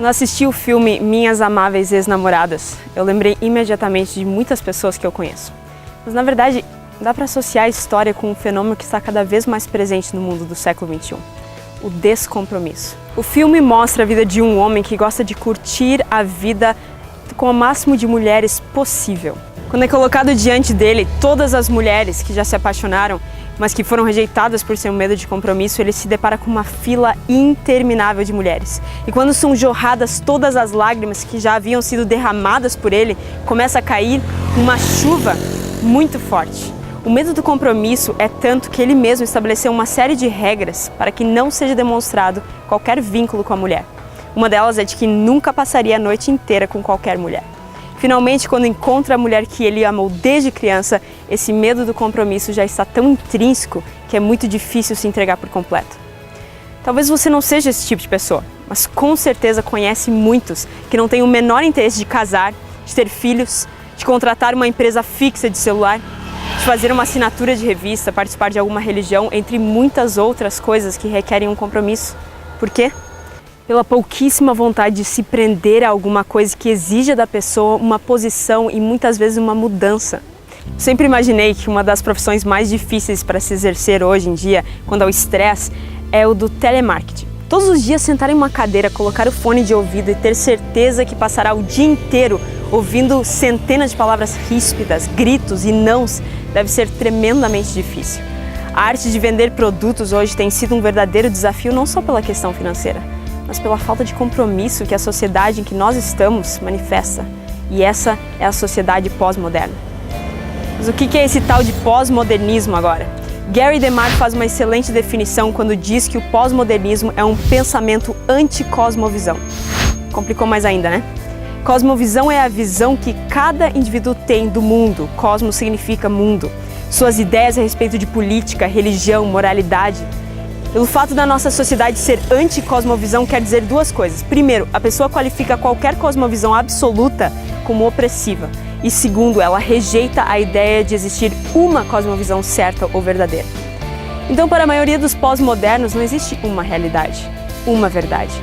Quando assisti o filme Minhas Amáveis Ex-Namoradas, eu lembrei imediatamente de muitas pessoas que eu conheço. Mas na verdade, dá para associar a história com um fenômeno que está cada vez mais presente no mundo do século XXI. O descompromisso. O filme mostra a vida de um homem que gosta de curtir a vida com o máximo de mulheres possível. Quando é colocado diante dele todas as mulheres que já se apaixonaram, mas que foram rejeitadas por seu medo de compromisso, ele se depara com uma fila interminável de mulheres. E quando são jorradas todas as lágrimas que já haviam sido derramadas por ele, começa a cair uma chuva muito forte. O medo do compromisso é tanto que ele mesmo estabeleceu uma série de regras para que não seja demonstrado qualquer vínculo com a mulher. Uma delas é de que nunca passaria a noite inteira com qualquer mulher. Finalmente, quando encontra a mulher que ele amou desde criança, esse medo do compromisso já está tão intrínseco que é muito difícil se entregar por completo. Talvez você não seja esse tipo de pessoa, mas com certeza conhece muitos que não têm o menor interesse de casar, de ter filhos, de contratar uma empresa fixa de celular, de fazer uma assinatura de revista, participar de alguma religião, entre muitas outras coisas que requerem um compromisso. Por quê? Pela pouquíssima vontade de se prender a alguma coisa que exija da pessoa uma posição e muitas vezes uma mudança. Eu sempre imaginei que uma das profissões mais difíceis para se exercer hoje em dia, quando há o estresse, é o do telemarketing. Todos os dias sentar em uma cadeira, colocar o fone de ouvido e ter certeza que passará o dia inteiro ouvindo centenas de palavras ríspidas, gritos e nãos, deve ser tremendamente difícil. A arte de vender produtos hoje tem sido um verdadeiro desafio não só pela questão financeira, mas pela falta de compromisso que a sociedade em que nós estamos manifesta. E essa é a sociedade pós-moderna. Mas o que é esse tal de pós-modernismo agora? Gary DeMar faz uma excelente definição quando diz que o pós-modernismo é um pensamento anti-cosmovisão. Complicou mais ainda, né? Cosmovisão é a visão que cada indivíduo tem do mundo. Cosmo significa mundo. Suas ideias a respeito de política, religião, moralidade. Pelo fato da nossa sociedade ser anti-cosmovisão, quer dizer duas coisas. Primeiro, a pessoa qualifica qualquer cosmovisão absoluta como opressiva. E segundo, ela rejeita a ideia de existir uma cosmovisão certa ou verdadeira. Então, para a maioria dos pós-modernos, não existe uma realidade, uma verdade.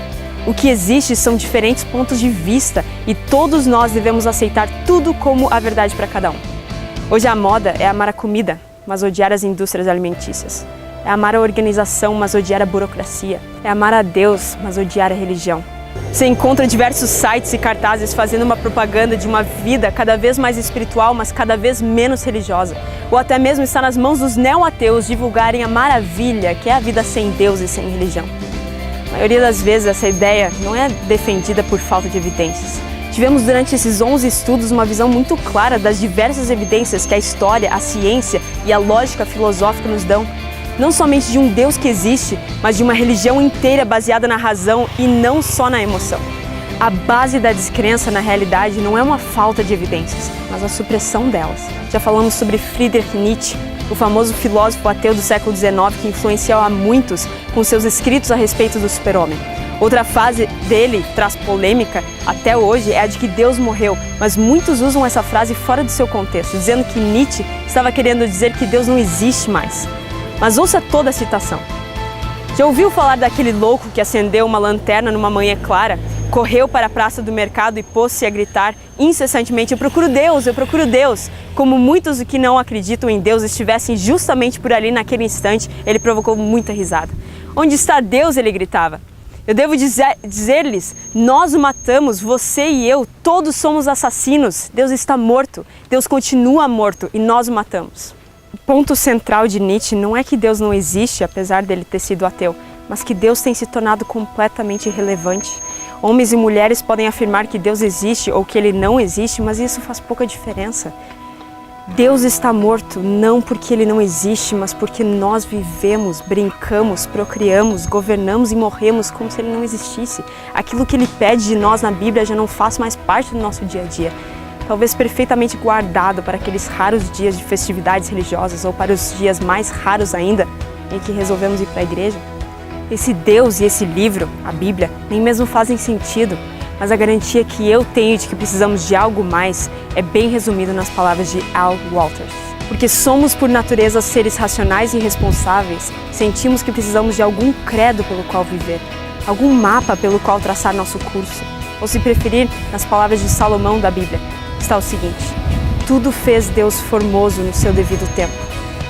O que existe são diferentes pontos de vista e todos nós devemos aceitar tudo como a verdade para cada um. Hoje a moda é amar a comida, mas odiar as indústrias alimentícias. É amar a organização, mas odiar a burocracia. É amar a Deus, mas odiar a religião. Você encontra diversos sites e cartazes fazendo uma propaganda de uma vida cada vez mais espiritual, mas cada vez menos religiosa. Ou até mesmo está nas mãos dos neo-ateus divulgarem a maravilha que é a vida sem Deus e sem religião. A maioria das vezes essa ideia não é defendida por falta de evidências. Tivemos durante esses 11 estudos uma visão muito clara das diversas evidências que a história, a ciência e a lógica filosófica nos dão. Não somente de um Deus que existe, mas de uma religião inteira baseada na razão e não só na emoção. A base da descrença na realidade não é uma falta de evidências, mas a supressão delas. Já falamos sobre Friedrich Nietzsche, o famoso filósofo ateu do século XIX que influenciou a muitos com seus escritos a respeito do super-homem. Outra fase dele traz polêmica até hoje é a de que Deus morreu, mas muitos usam essa frase fora do seu contexto, dizendo que Nietzsche estava querendo dizer que Deus não existe mais. Mas ouça toda a citação. Já ouviu falar daquele louco que acendeu uma lanterna numa manhã clara, correu para a praça do mercado e pôs-se a gritar incessantemente: "Eu procuro Deus, eu procuro Deus!" Como muitos que não acreditam em Deus estivessem justamente por ali naquele instante, ele provocou muita risada. "Onde está Deus?" ele gritava. "Eu devo dizer-lhes, nós o matamos, você e eu, todos somos assassinos. Deus está morto, Deus continua morto e nós o matamos." O ponto central de Nietzsche não é que Deus não existe, apesar dele ter sido ateu, mas que Deus tem se tornado completamente irrelevante. Homens e mulheres podem afirmar que Deus existe ou que ele não existe, mas isso faz pouca diferença. Deus está morto não porque ele não existe, mas porque nós vivemos, brincamos, procriamos, governamos e morremos como se ele não existisse. Aquilo que ele pede de nós na Bíblia já não faz mais parte do nosso dia a dia. Talvez perfeitamente guardado para aqueles raros dias de festividades religiosas ou para os dias mais raros ainda em que resolvemos ir para a igreja. Esse Deus e esse livro, a Bíblia, nem mesmo fazem sentido, mas a garantia que eu tenho de que precisamos de algo mais é bem resumida nas palavras de Al Wolters. Porque somos por natureza seres racionais e responsáveis, sentimos que precisamos de algum credo pelo qual viver, algum mapa pelo qual traçar nosso curso. Ou se preferir, nas palavras de Salomão da Bíblia, está o seguinte: tudo fez Deus formoso no seu devido tempo.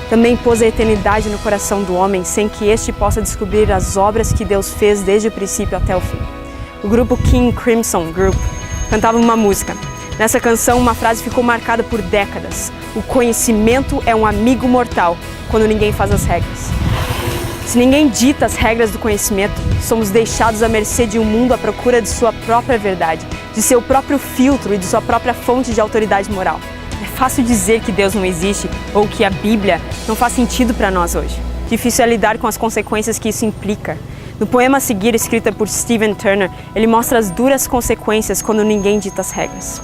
Também pôs a eternidade no coração do homem, sem que este possa descobrir as obras que Deus fez desde o princípio até o fim. O grupo King Crimson Group cantava uma música. Nessa canção, uma frase ficou marcada por décadas: o conhecimento é um amigo mortal quando ninguém faz as regras. Se ninguém dita as regras do conhecimento, somos deixados à mercê de um mundo à procura de sua própria verdade, de seu próprio filtro e de sua própria fonte de autoridade moral. É fácil dizer que Deus não existe ou que a Bíblia não faz sentido para nós hoje. Difícil é lidar com as consequências que isso implica. No poema a seguir, escrito por Stephen Turner, ele mostra as duras consequências quando ninguém dita as regras.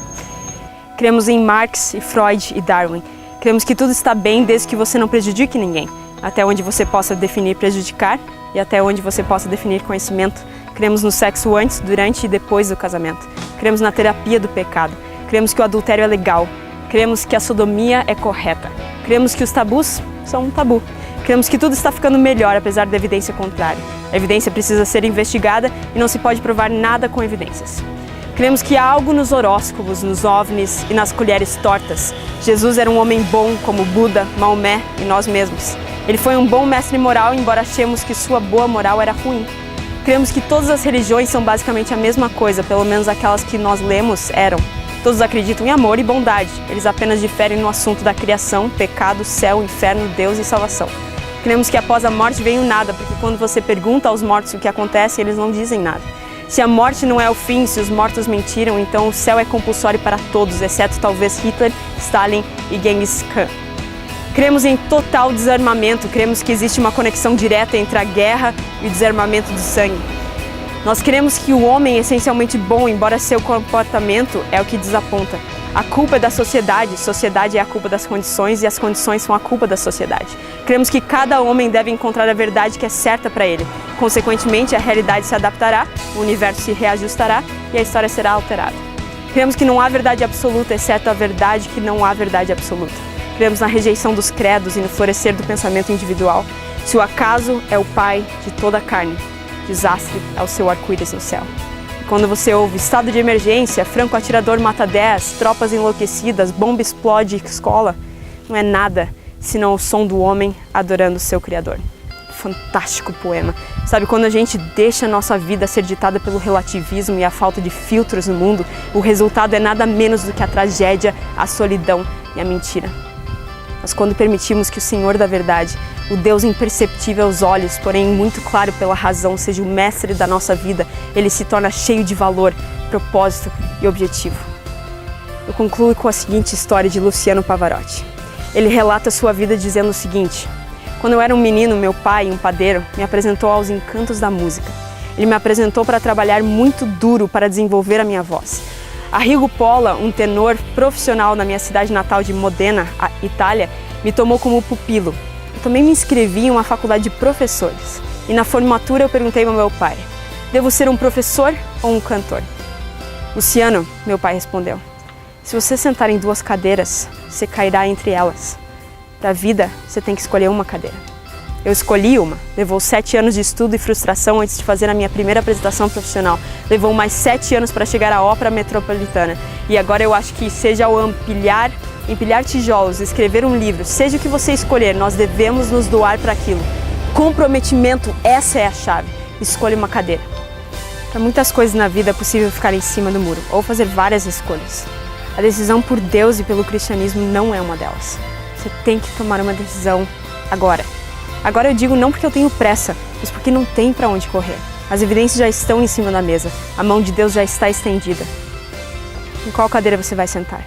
Cremos em Marx e Freud e Darwin. Cremos que tudo está bem desde que você não prejudique ninguém, até onde você possa definir prejudicar e até onde você possa definir conhecimento. Cremos no sexo antes, durante e depois do casamento. Cremos na terapia do pecado. Cremos que o adultério é legal. Cremos que a sodomia é correta. Cremos que os tabus são um tabu. Cremos que tudo está ficando melhor, apesar da evidência contrária. A evidência precisa ser investigada e não se pode provar nada com evidências. Cremos que há algo nos horóscopos, nos ovnis e nas colheres tortas. Jesus era um homem bom como Buda, Maomé e nós mesmos. Ele foi um bom mestre moral, embora achemos que sua boa moral era ruim. Cremos que todas as religiões são basicamente a mesma coisa, pelo menos aquelas que nós lemos eram. Todos acreditam em amor e bondade, eles apenas diferem no assunto da criação, pecado, céu, inferno, Deus e salvação. Cremos que após a morte vem o nada, porque quando você pergunta aos mortos o que acontece, eles não dizem nada. Se a morte não é o fim, se os mortos mentiram, então o céu é compulsório para todos, exceto talvez Hitler, Stalin e Genghis Khan. Cremos em total desarmamento, cremos que existe uma conexão direta entre a guerra e o desarmamento do sangue. Nós cremos que o homem é essencialmente bom, embora seu comportamento é o que desaponta. A culpa é da sociedade, sociedade é a culpa das condições e as condições são a culpa da sociedade. Cremos que cada homem deve encontrar a verdade que é certa para ele. Consequentemente, a realidade se adaptará, o universo se reajustará e a história será alterada. Cremos que não há verdade absoluta, exceto a verdade que não há verdade absoluta. Cremos na rejeição dos credos e no florescer do pensamento individual. Se o acaso é o pai de toda a carne, desastre é o seu arco-íris no céu. E quando você ouve estado de emergência, franco atirador mata 10, tropas enlouquecidas, bomba explode escola, não é nada senão o som do homem adorando o seu Criador. Fantástico poema. Sabe, quando a gente deixa a nossa vida ser ditada pelo relativismo e a falta de filtros no mundo, o resultado é nada menos do que a tragédia, a solidão e a mentira. Mas quando permitimos que o Senhor da verdade, o Deus imperceptível aos olhos, porém muito claro pela razão, seja o mestre da nossa vida, ele se torna cheio de valor, propósito e objetivo. Eu concluo com a seguinte história de Luciano Pavarotti. Ele relata sua vida dizendo o seguinte: quando eu era um menino, meu pai, um padeiro, me apresentou aos encantos da música. Ele me apresentou para trabalhar muito duro para desenvolver a minha voz. Arrigo Pola, um tenor profissional na minha cidade natal de Modena, Itália, me tomou como pupilo. Eu também me inscrevi em uma faculdade de professores. E na formatura eu perguntei ao meu pai: devo ser um professor ou um cantor? Luciano, meu pai respondeu, se você sentar em 2 cadeiras, você cairá entre elas. Para a vida, você tem que escolher uma cadeira. Eu escolhi uma. Levou 7 anos de estudo e frustração antes de fazer a minha primeira apresentação profissional. Levou mais 7 anos para chegar à Ópera Metropolitana. E agora eu acho que seja ao empilhar tijolos, escrever um livro, seja o que você escolher, nós devemos nos doar para aquilo. Comprometimento, essa é a chave. Escolha uma cadeira. Para muitas coisas na vida é possível ficar em cima do muro ou fazer várias escolhas. A decisão por Deus e pelo cristianismo não é uma delas. Você tem que tomar uma decisão agora. Agora eu digo não porque eu tenho pressa, mas porque não tem para onde correr. As evidências já estão em cima da mesa. A mão de Deus já está estendida. Em qual cadeira você vai sentar?